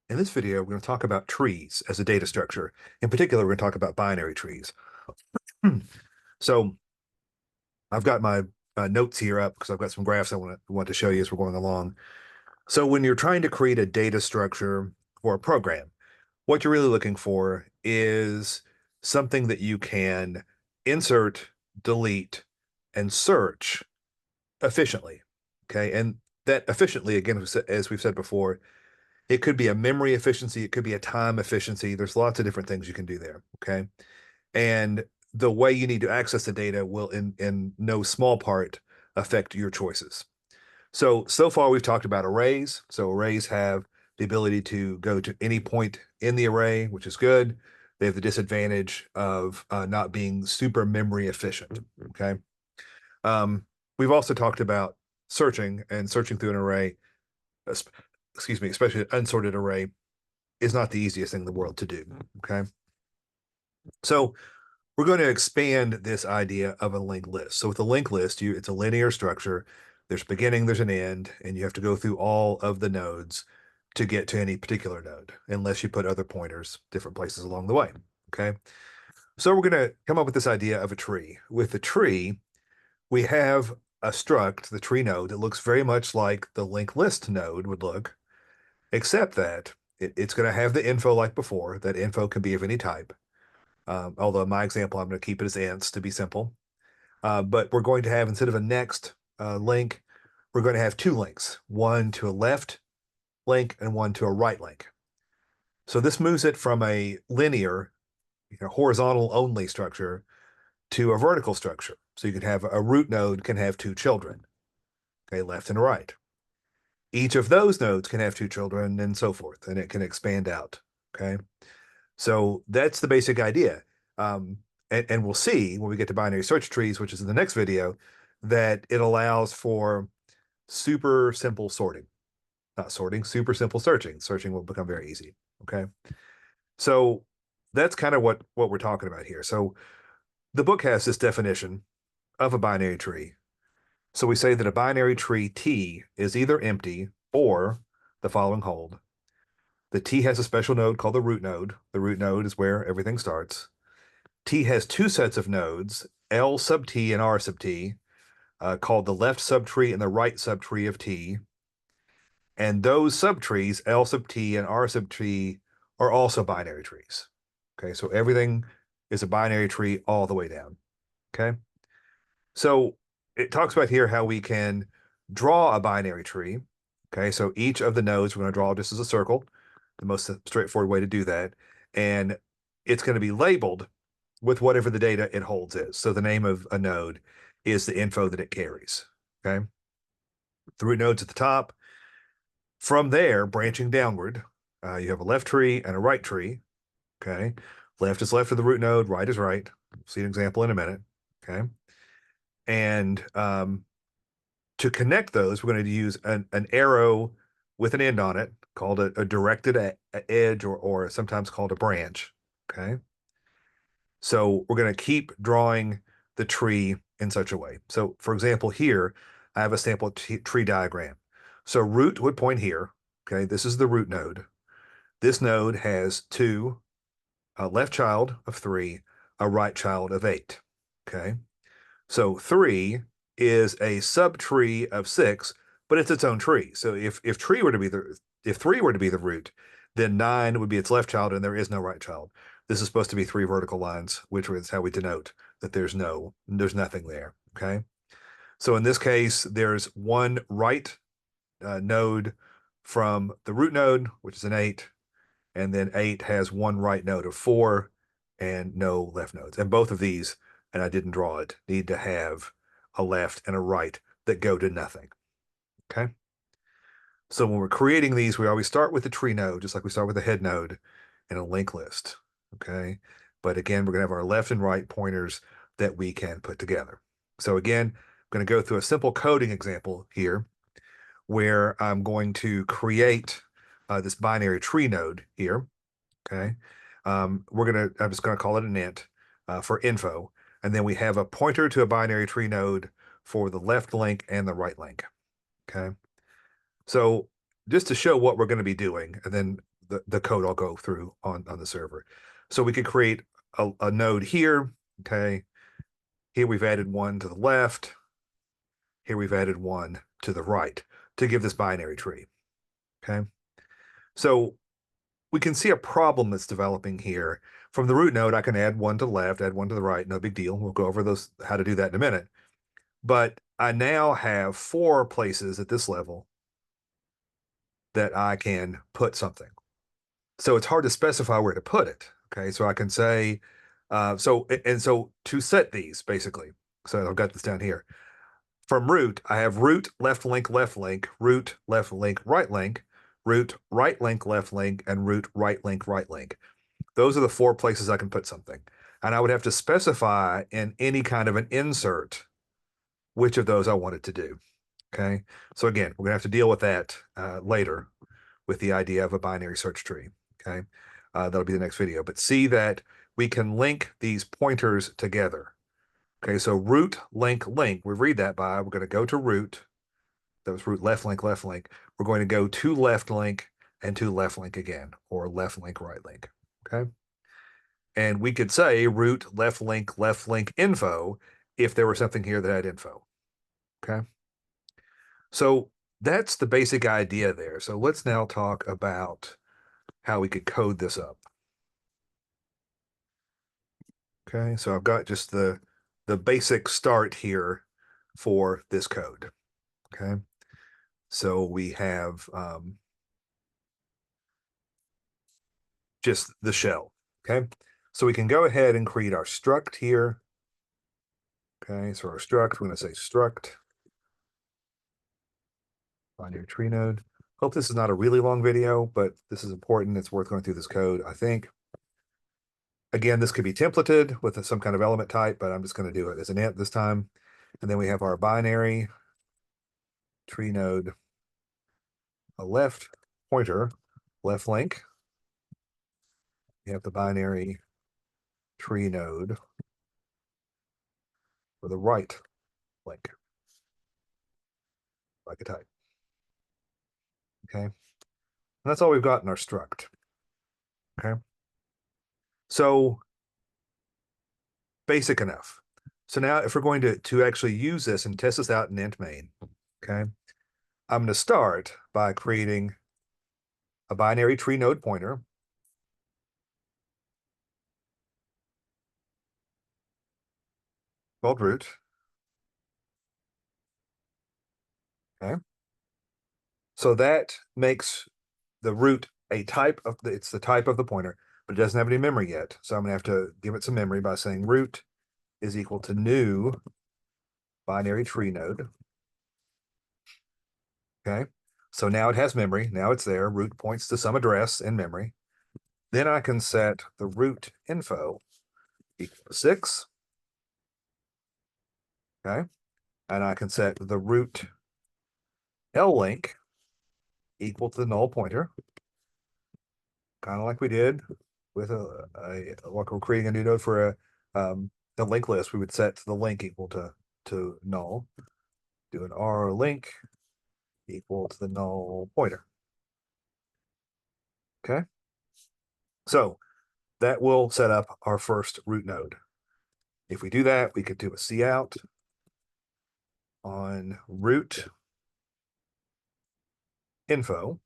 In this video, we're going to talk about trees as a data structure. In particular, we're going to talk about binary trees. So I've got my notes here up because I've got some graphs I want to show you as we're going along. So when you're trying to create a data structure for a program, what you're really looking for is something that you can insert, delete, and search efficiently. Okay. And that efficiently, again, as we've said before, it could be a memory efficiency, it could be a time efficiency. There's lots of different things you can do there. Okay. And the way you need to access the data will, in no small part, affect your choices. So far we've talked about arrays. So arrays have the ability to go to any point in the array, which is good. They have the disadvantage of not being super memory efficient. Okay. Um, we've also talked about searching and searching through an array, excuse me, especially an unsorted array, is not the easiest thing in the world to do. Okay. So we're going to expand this idea of a linked list. So with a linked list, it's a linear structure. There's a beginning, there's an end, and you have to go through all of the nodes to get to any particular node, unless you put other pointers different places along the way. Okay. So we're going to come up with this idea of a tree. With the tree, we have a struct, the tree node, that looks very much like the linked list node would look, except that it's going to have the info like before. That info can be of any type. Although in my example, I'm going to keep it as ints to be simple. But we're going to have, instead of a next link, we're going to have two links, one to a left link and one to a right link. So this moves it from a linear, horizontal only structure to a vertical structure. So you can have a root node can have two children, okay, left and right. Each of those nodes can have two children and so forth, and it can expand out. Okay. So that's the basic idea. And we'll see when we get to binary search trees, which is in the next video, that it allows for super simple sorting. Not sorting, super simple searching. Searching will become very easy. Okay. So that's kind of what we're talking about here. So the book has this definition of a binary tree. So we say that a binary tree T is either empty or the following hold. The T has a special node called the root node. The root node is where everything starts. T has two sets of nodes, L sub T and R sub T, called the left subtree and the right subtree of T. And those subtrees, L sub T and R sub T, are also binary trees. Okay, so everything is a binary tree all the way down. Okay, so it talks about here how we can draw a binary tree. Okay, so each of the nodes we're going to draw just as a circle, the most straightforward way to do that. And it's going to be labeled with whatever the data it holds is. So the name of a node is the info that it carries. Okay. The root node's at the top. From there, branching downward, you have a left tree and a right tree. Okay. Left is left of the root node, right is right. We'll see an example in a minute. Okay. And to connect those, we're going to use an arrow with an end on it called a directed edge, or sometimes called a branch. Okay. So we're going to keep drawing the tree in such a way. So for example, here, I have a sample tree diagram. So root would point here. Okay, this is the root node. This node has two, a left child of 3, a right child of 8. Okay, so 3 is a subtree of 6, but it's its own tree. So if 3 were to be the root, then 9 would be its left child, and there is no right child. This is supposed to be 3 vertical lines, which is how we denote that there's nothing there. Okay. So in this case, there's one right node from the root node, which is an 8, and then 8 has one right node of 4 and no left nodes. And both of these, and I didn't draw it, need to have a left and a right that go to nothing. Okay. So when we're creating these, we always start with the tree node, just like we start with the head node in a linked list. Okay. But again, we're going to have our left and right pointers that we can put together. So again, I'm going to go through a simple coding example here where I'm going to create this binary tree node here. Okay. I'm just going to call it an int for info. And then we have a pointer to a binary tree node for the left link and the right link. Okay. So just to show what we're going to be doing, and then the code I'll go through on the server. So we could create a node here. Okay. Here we've added one to the left. Here we've added one to the right to give this binary tree. Okay. So we can see a problem that's developing here. From the root node, I can add one to the left, add one to the right. No big deal. We'll go over those, how to do that in a minute. But I now have 4 places at this level that I can put something. So it's hard to specify where to put it. Okay, so I can say, so to set these basically, so I've got this down here. From root, I have root, left link, root, left link, root, right link, left link, and root, right link, right link. Those are the 4 places I can put something. And I would have to specify in any kind of an insert which of those I wanted to do. Okay, so again, we're gonna have to deal with that later with the idea of a binary search tree. Okay, that'll be the next video. But see that we can link these pointers together. Okay, so root, link, link. We read that by, we're going to go to root. That was root, left link, left link. We're going to go to left link and to left link again, or left link, right link. Okay. And we could say root, left link, info if there was something here that had info. Okay. So that's the basic idea there. So let's now talk about how we could code this up. Okay, so I've got just the basic start here for this code. Okay, so we have just the shell. Okay, so we can go ahead and create our struct here. Okay, so our struct, we're going to say struct binary tree node. Hope this is not a really long video, but this is important. It's worth going through this code, I think. Again, this could be templated with some kind of element type, but I'm just going to do it as an int this time. And then we have our binary tree node, a left pointer, left link. We have the binary tree node for the right link, like a type. Okay. And that's all we've got in our struct. Okay. So basic enough. So now if we're going to actually use this and test this out in int main, okay, I'm going to start by creating a binary tree node pointer. Called root. Okay. So that makes the root a type of it's the type of the pointer, but it doesn't have any memory yet. So I'm gonna have to give it some memory by saying root is equal to new binary tree node. Okay. So now it has memory. Now it's there. Root points to some address in memory. Then I can set the root info equal to 6. Okay. And I can set the root L link equal to the null pointer, kind of like we did with like we're creating a new node for the link list. We would set the link equal to null. Do an R link equal to the null pointer. Okay. So that will set up our first root node. If we do that, we could do a cout on root info.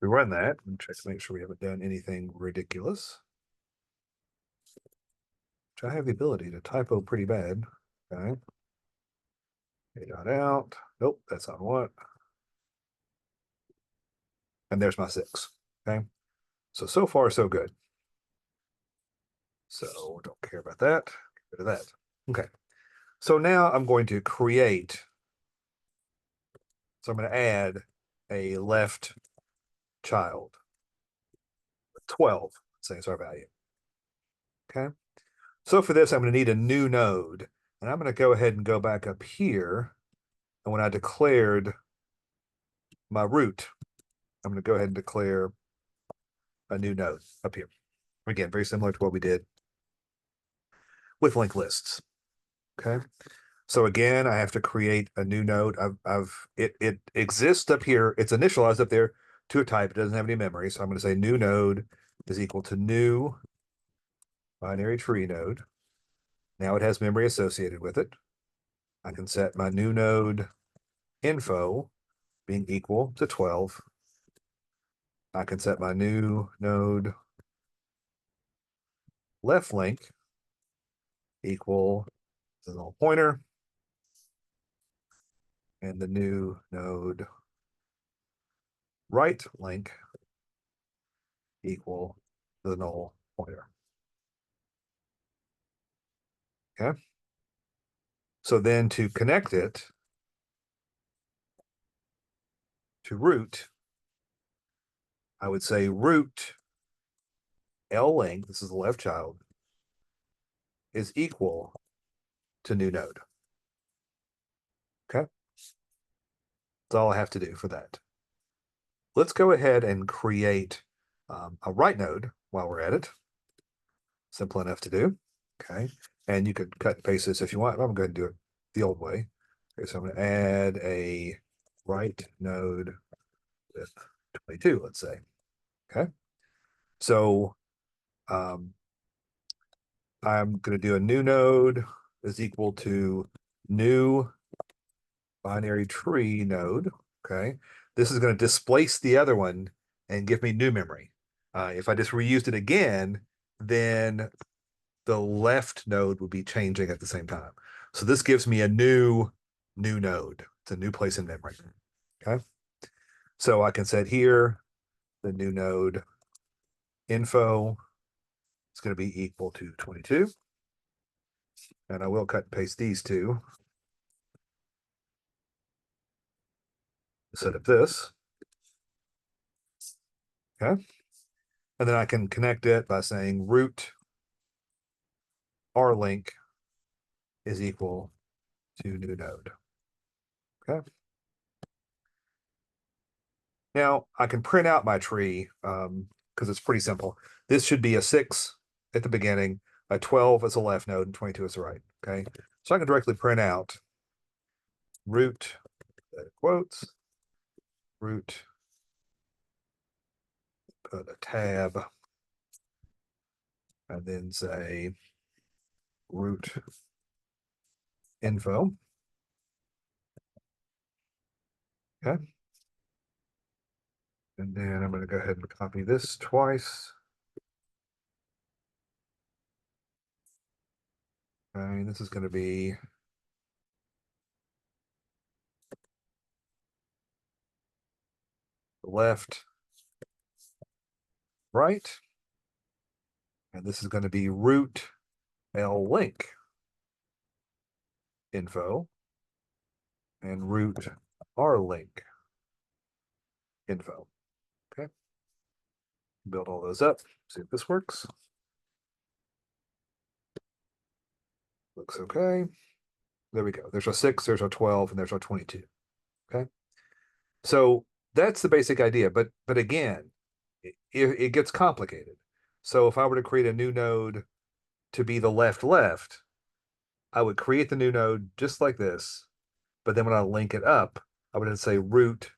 We run that and check to make sure we haven't done anything ridiculous. Which I have the ability to typo pretty bad. Okay. A dot out. Nope, that's not what. And there's my 6. Okay. So far, so good. So don't care about that. Get rid of that. Okay. So now I'm going to create. So I'm going to add a left child. 12, let's say is our value. Okay. So for this, I'm going to need a new node. And I'm going to go ahead and go back up here. And when I declared my root, I'm going to go ahead and declare a new node up here. Again, very similar to what we did with linked lists. Okay. So again, I have to create a new node. It exists up here. It's initialized up there to a type. It doesn't have any memory. So I'm going to say new node is equal to new binary tree node. Now it has memory associated with it. I can set my new node info being equal to 12. I can set my new node left link equal to the null pointer, and the new node right link equal to the null pointer. Okay. So then to connect it to root, I would say root L link, this is the left child, is equal to new node. Okay. That's all I have to do for that. Let's go ahead and create a right node while we're at it. Simple enough to do. Okay. And you could cut and paste this if you want. I'm going to do it the old way. Okay, so I'm going to add a right node with 22, let's say. Okay. So I'm going to do a new node is equal to new binary tree node. Okay. This is going to displace the other one and give me new memory. If I just reused it again, then the left node would be changing at the same time. So this gives me a new node. It's a new place in memory. Okay. So I can set here the new node info is going to be equal to 22. And I will cut and paste these two. Set up this. Okay. And then I can connect it by saying root R link is equal to new node. Okay. Now I can print out my tree because it's pretty simple. This should be a 6 at the beginning, a 12 as a left node, and 22 as the right. Okay. So I can directly print out root quotes, root, put a tab, and then say root info. Okay. And then I'm going to go ahead and copy this twice. And this is going to be left, right. And this is going to be root L link info and root R link info. Okay. Build all those up, see if this works. Looks okay. There we go. There's a 6, there's a 12, and there's a 22. Okay. So that's the basic idea. But again, it gets complicated. So if I were to create a new node to be the left, I would create the new node just like this. But then when I link it up, I would say root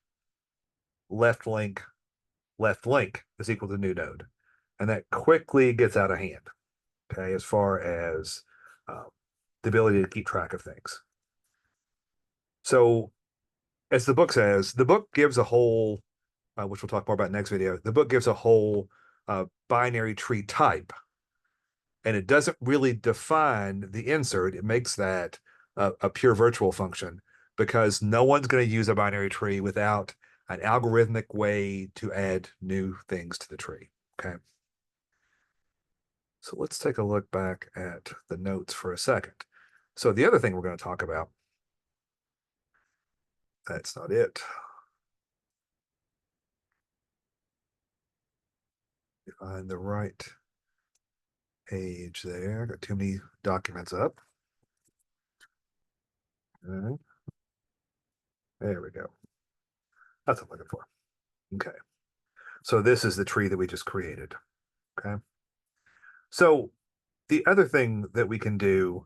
left link is equal to new node. And that quickly gets out of hand, okay, as far as the ability to keep track of things. So as the book says, the book gives a whole, which we'll talk more about next video, the book gives a whole binary tree type. And it doesn't really define the insert. It makes that a pure virtual function because no one's going to use a binary tree without an algorithmic way to add new things to the tree. Okay. So let's take a look back at the notes for a second. So the other thing we're going to talk about, that's not it. Find the right page there. Got too many documents up. Okay. There we go. That's what I'm looking for. Okay. So this is the tree that we just created. Okay. So the other thing that we can do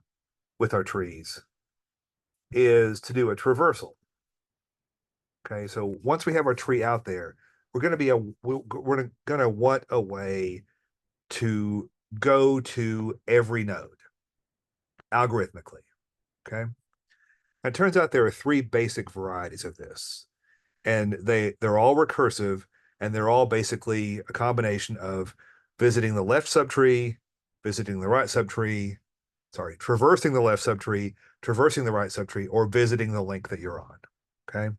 with our trees is to do a traversal. Okay, so once we have our tree out there, we're going to be we're going to want a way to go to every node algorithmically. Okay, and it turns out there are three basic varieties of this, and they're all recursive, and they're all basically a combination of visiting the left subtree, visiting the right subtree, sorry, traversing the left subtree, traversing the right subtree, or visiting the link that you're on. Okay.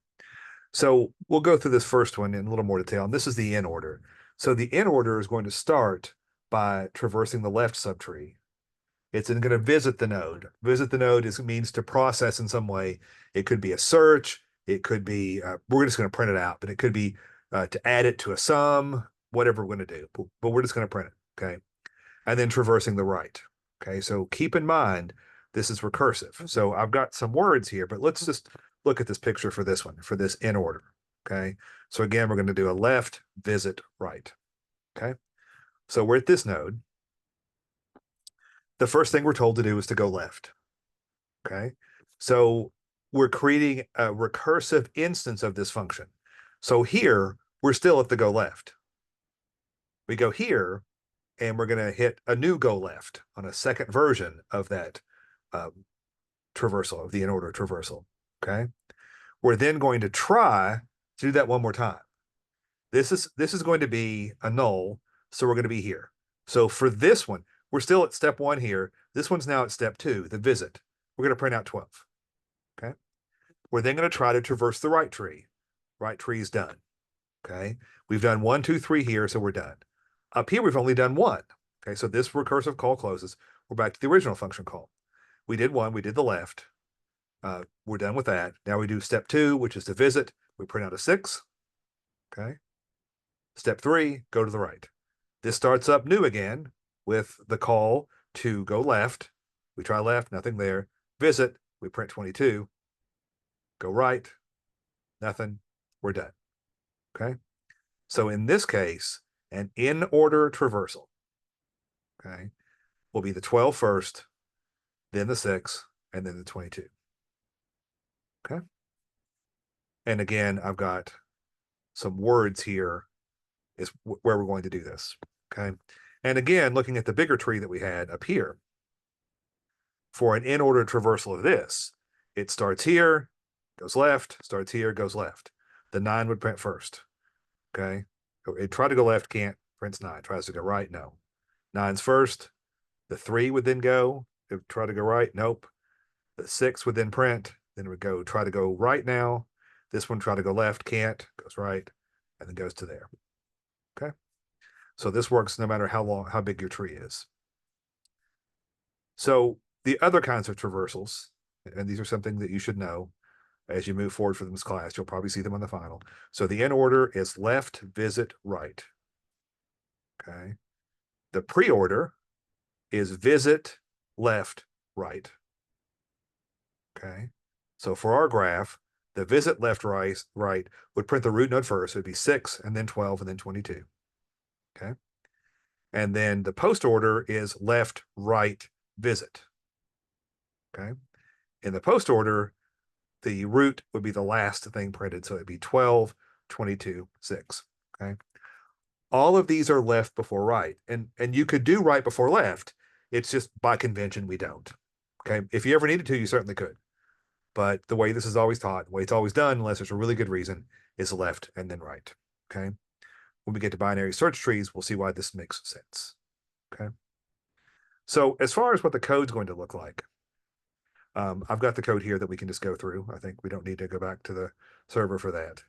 So we'll go through this first one in a little more detail. And this is the in order. So the in order is going to start by traversing the left subtree. It's going to visit the node. Visit the node means to process in some way. It could be a search. It could be, we're just going to print it out, but it could be to add it to a sum, whatever we're going to do. But we're just going to print it. Okay. And then traversing the right. Okay. So keep in mind, this is recursive. So I've got some words here, but let's just look at this picture for this one, for this in order. Okay. So again, we're going to do a left, visit, right. Okay. So we're at this node. The first thing we're told to do is to go left. Okay. So we're creating a recursive instance of this function. So here, we're still at the go left. We go here, and we're going to hit a new go left on a second version of that traversal, of the in order traversal. Okay. We're then going to try to do that one more time. This is going to be a null, so we're going to be here. So for this one, we're still at step 1 here. This one's now at step 2, the visit. We're going to print out 12. Okay. We're then going to try to traverse the right tree. Right tree is done. Okay. We've done 1, 2, 3 here, so we're done. Up here, we've only done 1. Okay. So this recursive call closes. We're back to the original function call. We did 1, we did the left. We're done with that. Now we do step 2, which is to visit. We print out a 6. Okay. Step 3, go to the right. This starts up new again with the call to go left. We try left, nothing there. Visit, we print 22. Go right, nothing. We're done. Okay. So in this case, an in order traversal, okay, will be the 12 first, then the 6, and then the 22. Okay. And again, I've got some words here is where we're going to do this. Okay. And again, looking at the bigger tree that we had up here, for an in order traversal of this, it starts here, goes left, starts here, goes left. The 9 would print first. Okay. It tried to go left, can't, prints 9. Tries to go right, no. 9's first. The 3 would then go. It try to go right, nope. The 6 would then print. Then it would go try to go right now. This one try to go left, can't, goes right, and then goes to there. Okay. So this works no matter how big your tree is. So the other kinds of traversals, and these are something that you should know as you move forward from this class, you'll probably see them on the final. So the in order is left, visit, right. Okay. The pre-order is visit, left, right. Okay. So for our graph, the visit left, right would print the root node first. It would be 6 and then 12 and then 22. Okay. And then the post order is left, right, visit. Okay. In the post order, the root would be the last thing printed. So it'd be 12, 22, 6. Okay. All of these are left before right. And you could do right before left. It's just by convention, we don't. Okay. If you ever needed to, you certainly could. But the way this is always taught, the way it's always done, unless there's a really good reason, is left and then right. Okay. When we get to binary search trees, we'll see why this makes sense. Okay. So as far as what the code's going to look like, I've got the code here that we can just go through. I think we don't need to go back to the server for that.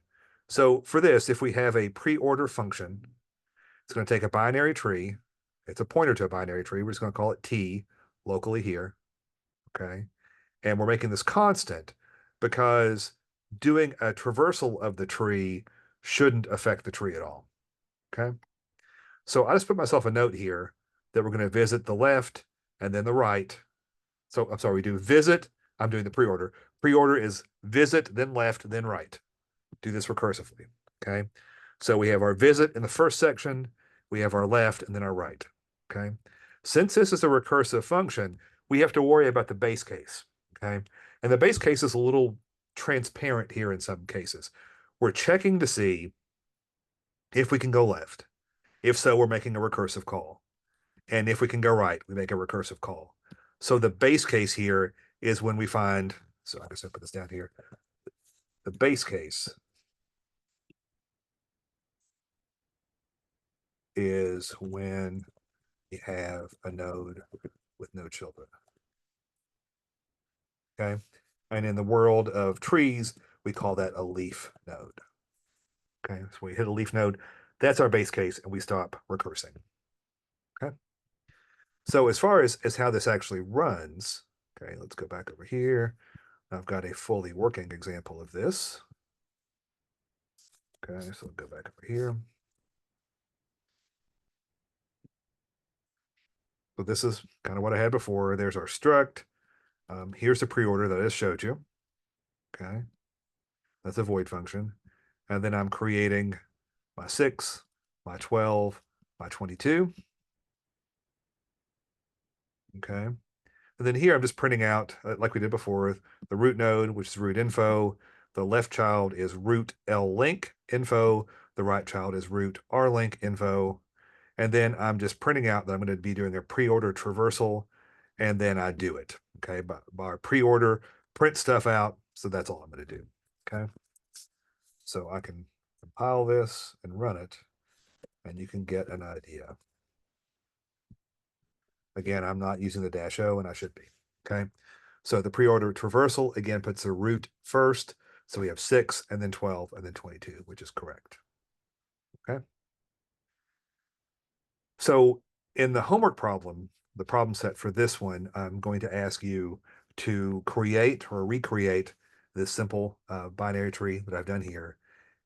So for this, if we have a pre-order function, it's going to take a binary tree. It's a pointer to a binary tree. We're just going to call it T locally here. Okay. And we're making this constant because doing a traversal of the tree shouldn't affect the tree at all. Okay. So I just put myself a note here that we're going to visit the left and then the right. So I'm sorry, we do visit. I'm doing the pre-order. Pre-order is visit, then left, then right. Do this recursively. Okay. So we have our visit in the first section. We have our left and then our right. Okay. Since this is a recursive function, we have to worry about the base case. Okay. And the base case is a little transparent here in some cases. We're checking to see if we can go left. If so, we're making a recursive call. And if we can go right, we make a recursive call. So the base case here is when we find, so I guess I put this down here. The base case is when we have a node with no children. Okay. And in the world of trees, we call that a leaf node. Okay. So we hit a leaf node. That's our base case, and we stop recursing. Okay. So as far as how this actually runs, okay, let's go back over here. I've got a fully working example of this. Okay, so we'll go back over here. So this is kind of what I had before. There's our struct. Here's the preorder that I just showed you. Okay, that's a void function. And then I'm creating my 6, my 12, my 22. Okay. And then here I'm just printing out, like we did before, the root node, which is root info. The left child is root L link info. The right child is root R link info. And then I'm just printing out that I'm going to be doing a pre-order traversal, and then I do it. Okay, by pre-order, print stuff out. So that's all I'm going to do. Okay. So I can compile this and run it, and you can get an idea. Again, I'm not using the -O, and I should be. Okay. So the pre-order traversal again puts the root first. So we have 6 and then 12 and then 22, which is correct. Okay. So in the homework problem, the problem set for this one, I'm going to ask you to create or recreate this simple binary tree that I've done here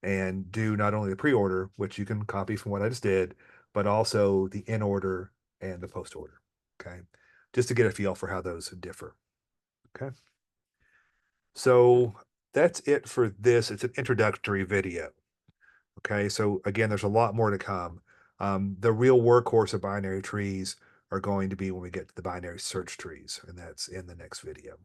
and do not only the pre-order, which you can copy from what I just did, but also the in order and the post order. Okay. Just to get a feel for how those differ. Okay. So that's it for this. It's an introductory video. Okay, so again, there's a lot more to come. The real workhorse of binary trees are going to be when we get to the binary search trees, and that's in the next video.